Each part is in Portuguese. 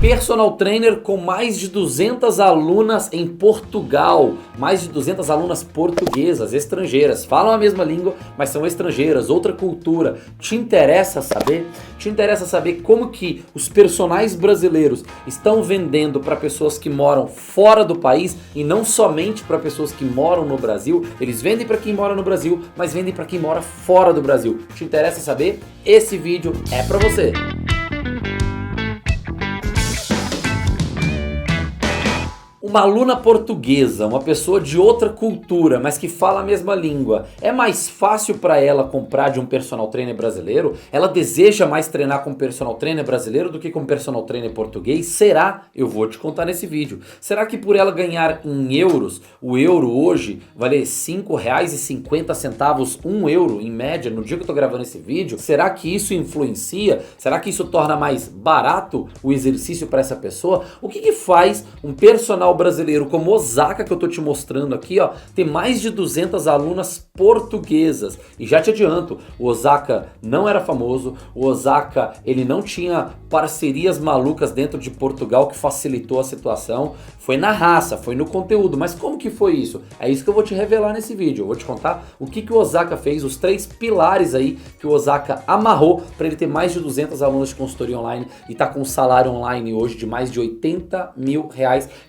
Personal trainer com mais de 200 alunas em Portugal, mais de 200 alunas portuguesas, estrangeiras, falam a mesma língua, mas são estrangeiras, outra cultura. Te interessa saber? Te interessa saber como que os personagens brasileiros estão vendendo para pessoas que moram fora do país e não somente para pessoas que moram no Brasil? Eles vendem para quem mora no Brasil, mas vendem para quem mora fora do Brasil. Te interessa saber? Esse vídeo é para você. Uma aluna portuguesa, uma pessoa de outra cultura, mas que fala a mesma língua, é mais fácil para ela comprar de um personal trainer brasileiro? Ela deseja mais treinar com um personal trainer brasileiro do que com um personal trainer português? Será? Eu vou te contar nesse vídeo. Será que por ela ganhar em euros, o euro hoje vale R$ 5,50, 1 euro em média no dia que eu tô gravando esse vídeo? Será que isso influencia? Será que isso torna mais barato o exercício para essa pessoa? O que faz um personal brasileiro como Osaka, que eu tô te mostrando aqui, ó, tem mais de 200 alunas portuguesas? E já te adianto, o Osaka não era famoso, o Osaka, ele não tinha parcerias malucas dentro de Portugal que facilitou a situação, foi na raça, foi no conteúdo. Mas como que foi isso? É isso que eu vou te revelar nesse vídeo. Eu vou te contar o que o Osaka fez, os 3 pilares aí que o Osaka amarrou para ele ter mais de 200 alunos de consultoria online e tá com um salário online hoje de mais de R$80 mil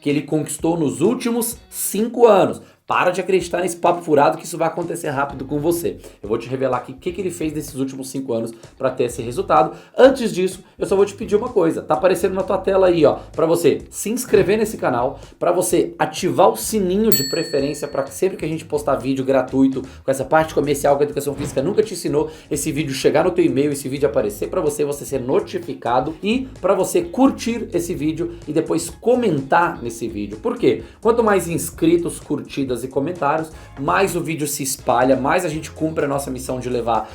que ele conquistou nos últimos 5 anos. Para de acreditar nesse papo furado que isso vai acontecer rápido com você. Eu vou te revelar aqui o que ele fez nesses últimos 5 anos para ter esse resultado. Antes disso, eu só vou te pedir uma coisa. Tá aparecendo na tua tela aí, ó, para você se inscrever nesse canal, para você ativar o sininho de preferência para que sempre que a gente postar vídeo gratuito com essa parte comercial que a Educação Física nunca te ensinou, esse vídeo chegar no teu e-mail, esse vídeo aparecer para você ser notificado e para você curtir esse vídeo e depois comentar nesse vídeo. Por quê? Quanto mais inscritos, curtidas e comentários, mais o vídeo se espalha, mais a gente cumpre a nossa missão de levar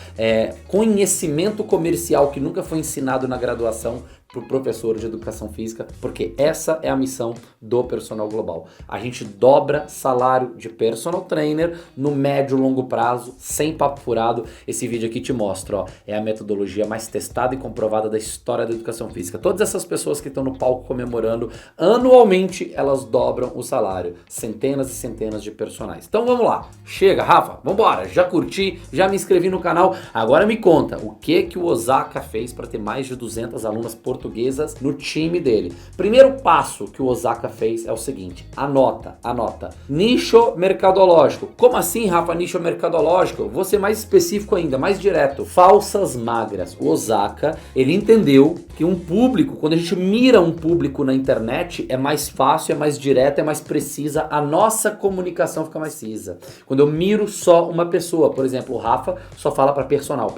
conhecimento comercial que nunca foi ensinado na graduação para o professor de educação física, porque essa é a missão do Personal Global. A gente dobra salário de personal trainer no médio e longo prazo, sem papo furado. Esse vídeo aqui te mostra, ó, é a metodologia mais testada e comprovada da história da educação física. Todas essas pessoas que estão no palco comemorando, anualmente elas dobram o salário. Centenas e centenas de personagens. Então vamos lá. Chega, Rafa, vambora. Já curti, já me inscrevi no canal. Agora me conta, o que o Osaka fez para ter mais de 200 alunas portuguesas no time dele? Primeiro passo que o Osaka fez é o seguinte, anota. Nicho mercadológico. Como assim, Rafa, nicho mercadológico? Vou ser mais específico ainda, mais direto. Falsas magras. O Osaka, ele entendeu que um público, quando a gente mira um público na internet, é mais fácil, é mais direta, é mais precisa, a nossa comunicação fica mais precisa. Quando eu miro só uma pessoa, por exemplo, o Rafa só fala para personal.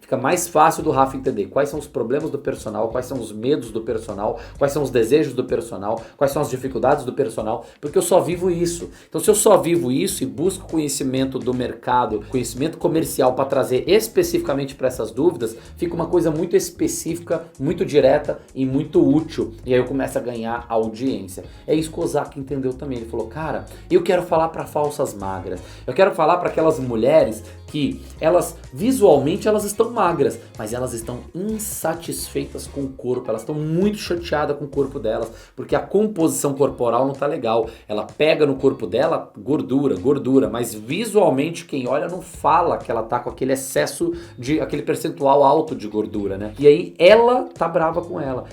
Fica mais fácil do Rafa entender quais são os problemas do personal, quais são os medos do personal, quais são os desejos do personal, quais são as dificuldades do personal, porque eu só vivo isso. Então, se eu só vivo isso e busco conhecimento do mercado, conhecimento comercial para trazer especificamente para essas dúvidas, fica uma coisa muito específica, muito direta e muito útil. E aí eu começo a ganhar audiência. É isso que o Osaka entendeu também. Ele falou, cara, eu quero falar para falsas magras. Eu quero falar para aquelas mulheres que elas visualmente elas estão magras, mas elas estão insatisfeitas com o corpo, elas estão muito chateadas com o corpo delas, porque a composição corporal não tá legal. Ela pega no corpo dela gordura, mas visualmente quem olha não fala que ela tá com aquele excesso de, aquele percentual alto de gordura, né? E aí ela tá brava com ela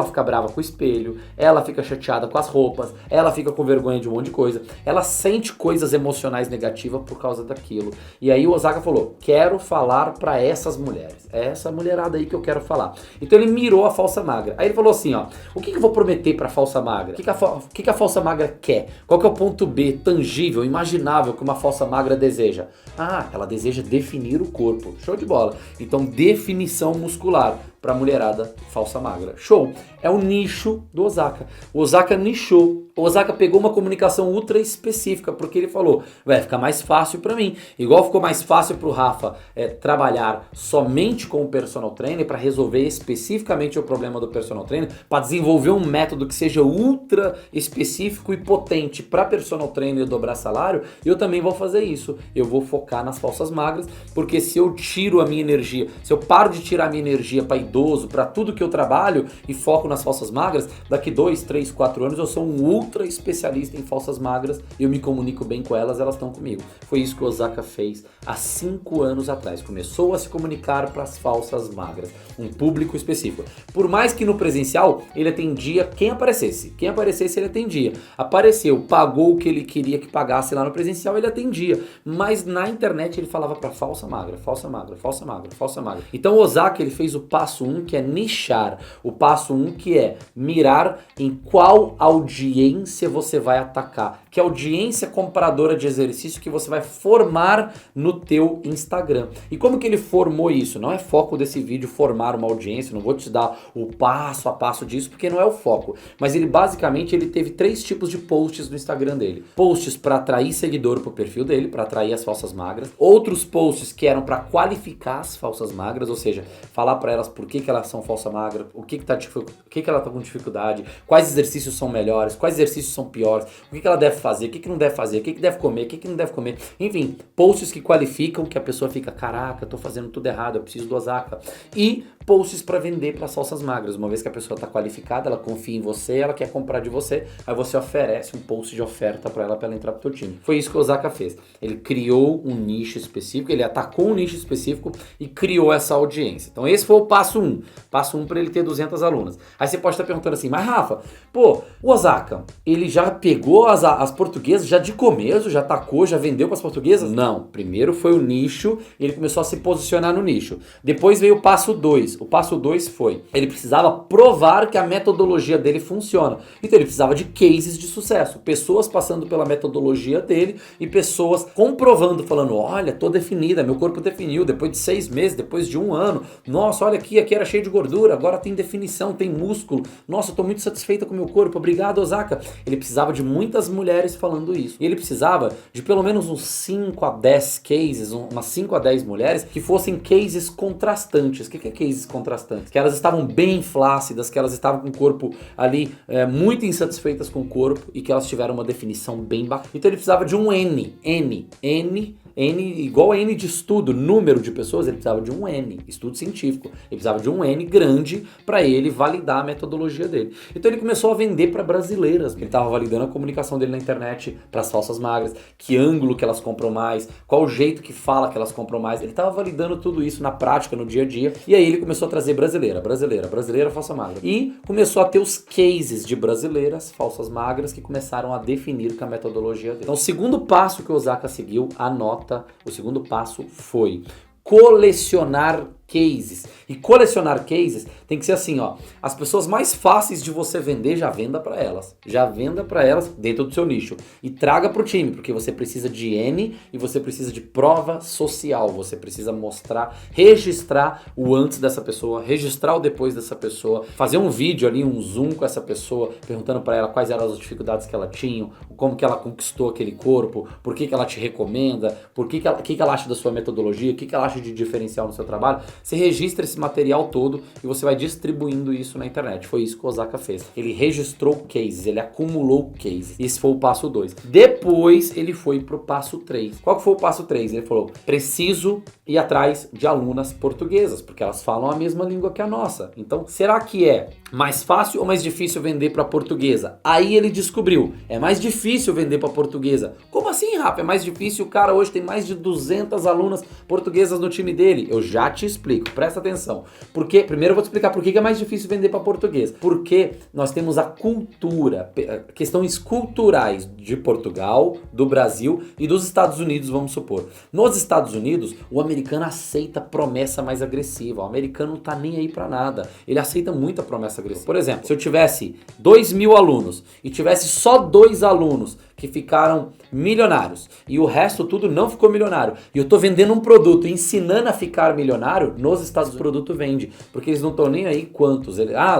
fica brava com o espelho, ela fica chateada com as roupas, ela fica com vergonha de um monte de coisa, ela sente coisas emocionais negativas por causa daquilo. E aí o Osaka falou, quero falar para essas mulheres, é essa mulherada aí que eu quero falar. Então ele mirou a falsa magra. Aí ele falou assim, ó, o que eu vou prometer para a falsa magra? O que a falsa magra quer? Qual que é o ponto B tangível, imaginável que uma falsa magra deseja? Ah, ela deseja definir o corpo. Show de bola. Então definição muscular para mulherada falsa magra. Show. É o nicho do Osaka. O Osaka nichou. O Osaka pegou uma comunicação ultra específica, porque ele falou, vai ficar mais fácil para mim. Igual ficou mais fácil para o Rafa trabalhar somente com o personal trainer para resolver especificamente o problema do personal trainer, para desenvolver um método que seja ultra específico e potente para personal trainer dobrar salário. Eu também vou fazer isso. Eu vou focar nas falsas magras, porque se eu tiro a minha energia, se eu paro de tirar a minha energia para ir vaidoso para tudo que eu trabalho e foco nas falsas magras, daqui 2, 3, 4 anos eu sou um ultra especialista em falsas magras, eu me comunico bem com elas, elas estão comigo. Foi isso que o Osaka fez há 5 anos atrás. Começou a se comunicar para as falsas magras, um público específico. Por mais que no presencial ele atendia quem aparecesse. Quem aparecesse ele atendia. Apareceu, pagou o que ele queria que pagasse lá no presencial, ele atendia. Mas na internet ele falava para falsa magra, falsa magra, falsa magra, falsa magra. Então o Osaka ele fez o passo 1, que é nichar. O passo 1, que é mirar em qual audiência você vai atacar. Que audiência compradora de exercício que você vai formar no teu Instagram. E como que ele formou isso? Não é foco desse vídeo formar uma audiência, não vou te dar o passo a passo disso, porque não é o foco. Mas ele basicamente ele teve 3 tipos de posts no Instagram dele. Posts para atrair seguidor pro perfil dele, para atrair as falsas magras. Outros posts que eram para qualificar as falsas magras, ou seja, falar para elas por que elas são falsa magra, o que ela tá com dificuldade, quais exercícios são melhores, quais exercícios são piores, o que ela deve fazer, o que não deve fazer, o que deve comer, o que não deve comer. Enfim, posts que qualificam, que a pessoa fica, caraca, eu tô fazendo tudo errado, eu preciso do Osaka. E posts para vender para as falsas magras. Uma vez que a pessoa está qualificada, ela confia em você, ela quer comprar de você, aí você oferece um post de oferta para ela entrar pro teu time. Foi isso que o Osaka fez. Ele criou um nicho específico, ele atacou um nicho específico e criou essa audiência. Então esse foi o passo 1. Passo 1 para ele ter 200 alunas. Aí você pode estar perguntando assim, mas Rafa, pô, o Osaka, ele já pegou as portuguesas já de começo, já atacou, já vendeu para as portuguesas? Não. Primeiro foi o nicho, ele começou a se posicionar no nicho. Depois veio o passo 2. O passo 2 foi, ele precisava provar que a metodologia dele funciona. Então ele precisava de cases de sucesso. Pessoas passando pela metodologia dele e pessoas comprovando, falando, olha, tô definida, meu corpo definiu depois de 6 meses, depois de 1 ano. Nossa, olha aqui era cheio de gordura, agora tem definição, tem músculo. Nossa, eu tô muito satisfeita com o meu corpo, obrigado, Osaka. Ele precisava de muitas mulheres falando isso. E ele precisava de pelo menos uns 5 a 10 cases, umas 5 a 10 mulheres que fossem cases contrastantes. O que é cases contrastantes? Que elas estavam bem flácidas, que elas estavam com o corpo ali muito insatisfeitas com o corpo e que elas tiveram uma definição bem bacana. Então ele precisava de um N igual a N de estudo, número de pessoas, ele precisava de um N, estudo científico. Ele precisava de um N grande para ele validar a metodologia dele. Então ele começou a vender para brasileiras. Ele estava validando a comunicação dele na internet para as falsas magras, que ângulo que elas compram mais, qual o jeito que fala que elas compram mais. Ele estava validando tudo isso na prática, no dia a dia. E aí ele começou a trazer brasileira, falsa magra. E começou a ter os cases de brasileiras, falsas magras, que começaram a definir com a metodologia dele. Então o segundo passo que o Osaka seguiu, anota, o segundo passo foi colecionar cases. E colecionar cases tem que ser assim, ó. As pessoas mais fáceis de você vender, já venda para elas. Já venda para elas dentro do seu nicho. E traga pro time, porque você precisa de N e você precisa de prova social. Você precisa mostrar, registrar o antes dessa pessoa, registrar o depois dessa pessoa, fazer um vídeo ali, um zoom com essa pessoa, perguntando para ela quais eram as dificuldades que ela tinha, como que ela conquistou aquele corpo, por que ela te recomenda, que ela acha da sua metodologia, o que ela acha de diferencial no seu trabalho. Você registra esse material todo e você vai distribuindo isso na internet. Foi isso que o Osaka fez. Ele registrou cases, ele acumulou cases. Esse foi o passo 2. Depois ele foi pro passo 3. Qual que foi o passo 3? Ele falou, preciso ir atrás de alunas portuguesas, porque elas falam a mesma língua que a nossa. Então, será que é mais fácil ou mais difícil vender para portuguesa? Aí ele descobriu, é mais difícil vender para portuguesa. Como assim, Rafa? É mais difícil? O cara hoje tem mais de 200 alunas portuguesas no time dele. Eu já te explico. Presta atenção. Porque, primeiro eu vou te explicar por que é mais difícil vender para português. Porque nós temos a cultura, questões culturais de Portugal, do Brasil e dos Estados Unidos, vamos supor. Nos Estados Unidos, o americano aceita promessa mais agressiva. O americano não tá nem aí para nada. Ele aceita muita promessa agressiva. Por exemplo, se eu tivesse 2.000 alunos e tivesse só 2 alunos que ficaram milionários e o resto tudo não ficou milionário, e eu tô vendendo um produto ensinando a ficar milionário, nos Estados Unidos o produto vende, porque eles não estão nem aí quantos.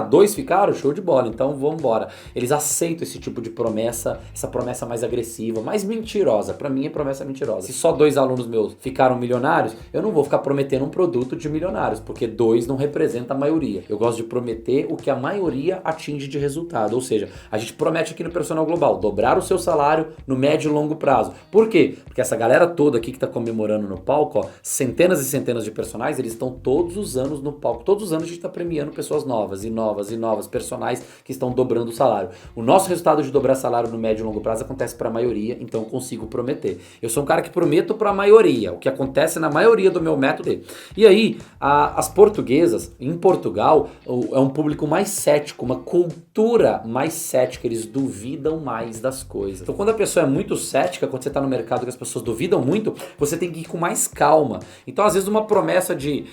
2 ficaram, show de bola, então vamos embora. Eles aceitam esse tipo de promessa, essa promessa mais agressiva, mais mentirosa. Pra mim é promessa mentirosa. Se só 2 alunos meus ficaram milionários, eu não vou ficar prometendo um produto de milionários, porque 2 não representa a maioria. Eu gosto de prometer o que a maioria atinge de resultado, ou seja, a gente promete aqui no Personal Global, dobrar o seu salário salário no médio e longo prazo. Por quê? Porque essa galera toda aqui que tá comemorando no palco, ó, centenas e centenas de personagens, eles estão todos os anos no palco. Todos os anos a gente tá premiando pessoas novas e novas e novas, personagens que estão dobrando o salário. O nosso resultado de dobrar salário no médio e longo prazo acontece para a maioria, então eu consigo prometer. Eu sou um cara que prometo para a maioria, o que acontece na maioria do meu método. E aí, as portuguesas, em Portugal, é um público mais cético, uma cultura mais cética, eles duvidam mais das coisas. Então quando a pessoa é muito cética, quando você está no mercado que as pessoas duvidam muito, você tem que ir com mais calma. Então às vezes uma promessa de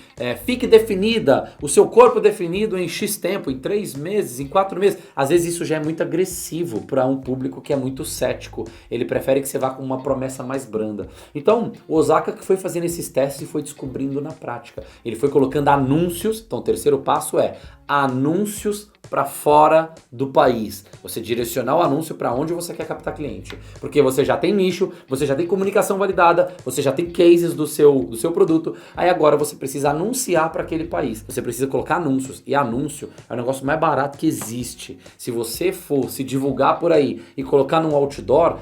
fique definida, o seu corpo definido em X tempo, em 3 meses, em 4 meses, às vezes isso já é muito agressivo para um público que é muito cético. Ele prefere que você vá com uma promessa mais branda. Então o Osaka que foi fazendo esses testes e foi descobrindo na prática. Ele foi colocando anúncios, então o terceiro passo é anúncios para fora do país. Você direcionar o anúncio para onde você quer captar cliente. Porque você já tem nicho, você já tem comunicação validada, você já tem cases do seu produto, aí agora você precisa anunciar para aquele país. Você precisa colocar anúncios. E anúncio é o negócio mais barato que existe. Se você for se divulgar por aí e colocar no outdoor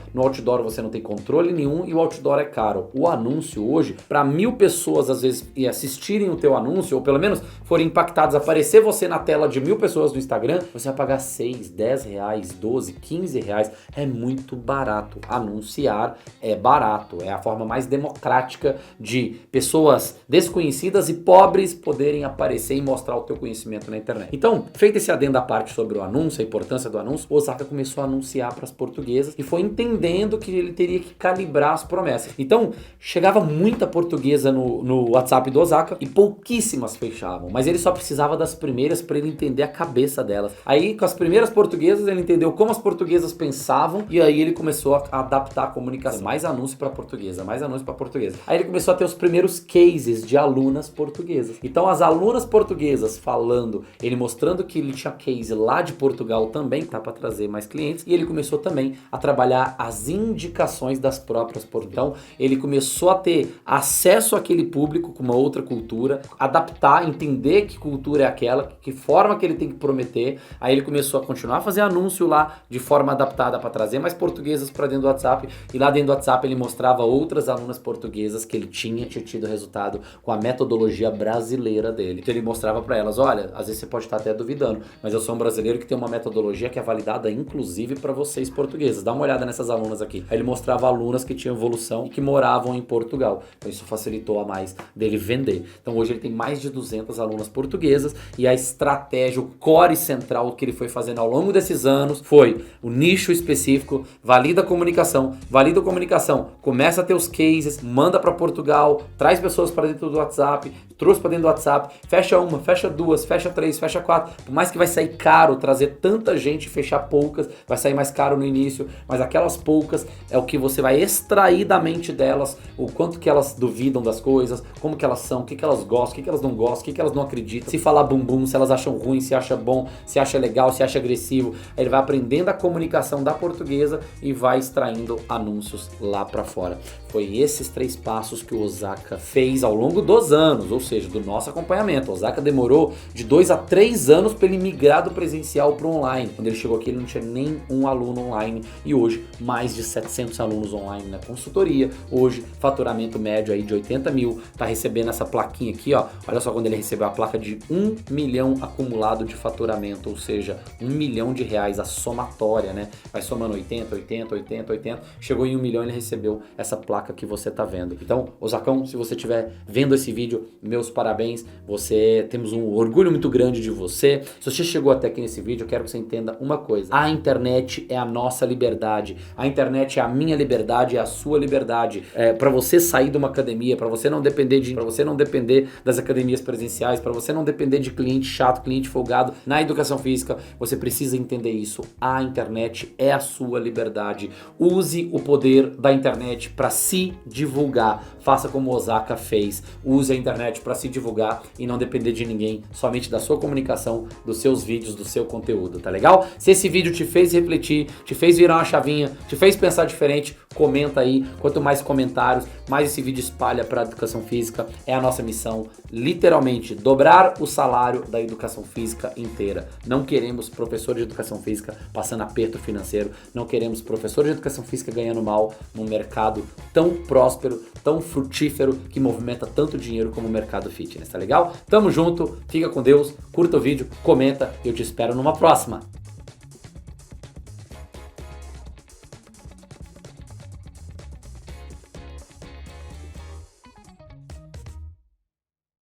você não tem controle nenhum e o outdoor é caro. O anúncio hoje, para 1000 pessoas às vezes assistirem o teu anúncio, ou pelo menos forem impactados, aparecer você na tela de 1000 pessoas no Instagram, você vai pagar 6, 10 reais, 12, 15 reais. É muito barato. Anunciar é barato. É a forma mais democrática de pessoas desconhecidas e pobres poderem aparecer e mostrar o teu conhecimento na internet. Então, feito esse adendo à parte sobre o anúncio, a importância do anúncio, o Osaka começou a anunciar para as portuguesas e foi entendendo que ele teria que calibrar as promessas. Então, chegava muita portuguesa no WhatsApp do Osaka e pouquíssimas fechavam, mas ele só precisava das primeiras para ele entender a cabeça delas. Aí, com as primeiras portuguesas, ele entendeu como as portuguesas pensavam e aí ele começou a adaptar a comunicação. Mais anúncio para portuguesa, mais anúncio para portuguesa. Aí ele começou a ter os primeiros cases de alunas portuguesas. Então, as alunas portuguesas falando, ele mostrando que ele tinha case lá de Portugal também, tá, para trazer mais clientes, e ele começou também a trabalhar as indicações das próprias portuguesas. Então, ele começou a ter acesso àquele público com uma outra cultura, adaptar, entender que cultura é aquela, que forma que ele tem que prometer. Aí ele começou a continuar a fazer anúncio lá de forma adaptada para trazer mais portuguesas para dentro do WhatsApp, e lá dentro do WhatsApp ele mostrava outras alunas portuguesas que ele tinha tido resultado com a metodologia brasileira dele. Então ele mostrava para elas, olha, às vezes você pode estar até duvidando, mas eu sou um brasileiro que tem uma metodologia que é validada inclusive para vocês portugueses. Dá uma olhada nessas alunas aqui. Aí ele mostrava alunas que tinham evolução e que moravam em Portugal. Então isso facilitou a mais dele vender. Então hoje ele tem mais de 200 alunas portuguesas e a estratégia, o core central que ele foi fazendo ao longo desses anos foi o nicho específico, valida a comunicação, começa a ter os cases, manda para Portugal, traz pessoas para dentro do WhatsApp, trouxe para dentro do WhatsApp, fecha uma, fecha duas, fecha 3, fecha 4, por mais que vai sair caro trazer tanta gente e fechar poucas, vai sair mais caro no início, mas aquelas poucas é o que você vai extrair da mente delas, o quanto que elas duvidam das coisas, como que elas são, o que que elas gostam, o que que elas não gostam, o que que elas não acreditam, se falar bumbum, se elas acham ruim, se acha bom, se acha legal, se acha agressivo. Aí ele vai aprendendo a comunicação da portuguesa e vai extraindo anúncios lá para fora. Foi esses 3 passos que o Osaka fez ao longo dos anos, ou seja, do nosso acompanhamento. O Osaka demorou de 2 a 3 anos para ele migrar do presencial para o online. Quando ele chegou aqui, ele não tinha nem um aluno online e hoje mais de 700 alunos online na consultoria. Hoje, faturamento médio aí de 80 mil, tá recebendo essa plaquinha aqui, ó. Olha só quando ele recebeu a placa de 1 milhão acumulado de faturamento, ou seja, 1 milhão de reais, a somatória, né? Vai somando 80, 80, 80, 80, chegou em 1 milhão e ele recebeu essa placa que você tá vendo. Então, Osacão, se você estiver vendo esse vídeo, meus parabéns, temos um orgulho muito grande de você. Se você chegou até aqui nesse vídeo, eu quero que você entenda uma coisa: a internet é a nossa liberdade, a internet é a minha liberdade, é a sua liberdade. Para você sair de uma academia, para você não depender das academias presenciais, para você não depender de cliente chato, cliente folgado na educação física, você precisa entender isso. A internet é a sua liberdade. Use o poder da internet para se divulgar. Faça como o Osaka fez. Use a internet para se divulgar e não depender de ninguém, somente da sua comunicação, dos seus vídeos, do seu conteúdo, tá legal? Se esse vídeo te fez refletir, te fez virar uma chavinha, te fez pensar diferente, comenta aí. Quanto mais comentários, mais esse vídeo espalha para a educação física. É a nossa missão literalmente dobrar o salário da educação física inteira. Não queremos professor de educação física passando aperto financeiro, não queremos professor de educação física ganhando mal num mercado tão próspero, tão frutífero, que movimenta tanto dinheiro como o mercado fitness, tá legal? Tamo junto, fica com Deus, curta o vídeo, comenta e eu te espero numa próxima.